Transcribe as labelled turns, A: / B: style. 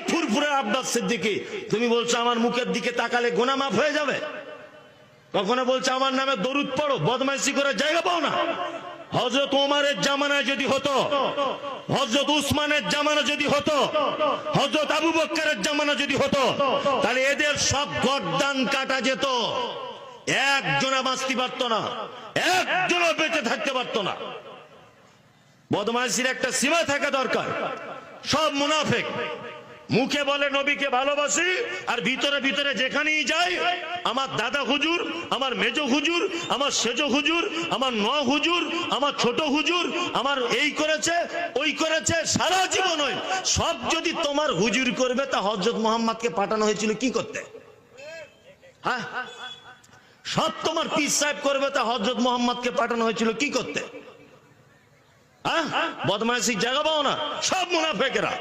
A: ফুরফুরে আব্বাস সিদ্দিকী, তুমি বলছো আমার মুখের দিকে তাকালে গুনাহ মাফ হয়ে যাবে? কখনো বলছে আমার নামে দরুদ পড়ো, বদমাইশি করে জায়গা পাও না? হযরত ওমরের জামানায় যদি হতো, হযরত উসমানের জামানা যদি হতো, হযরত আবু বকরের জামানা যদি হতো, তাহলে এদের সব গর্দান কাটা যেত, একজনও বাঁচতে পারতো না, একজনও বেঁচে থাকতে পারতো না। বদমাইশির একটা সীমা থাকা দরকার। সব মুনাফিক, মুখে বলে নবীকে ভালোবাসি, আর ভিতরে ভিতরে যেখানেই যায় আমার দাদা হুজুর, আমার মেজ হুজুর, আমার সেজ হুজুর, আমার ন হুজুর, আমার ছোট হুজুর, আমার এই করেছে ওই করেছে, সারা জীবন ওই সব যদি তোমার হুজুর করবে, তা হযরত মুহাম্মদকে পাঠানো হয়েছিল কি করতে? হ্যাঁ, সব তোমার পীর সাহেব করবে, তা হযরত মুহাম্মদকে পাঠানো হয়েছিল কি করতে? হ্যাঁ, বদমাইশি জায়গা পাও না, সব মুনাফিকেরা।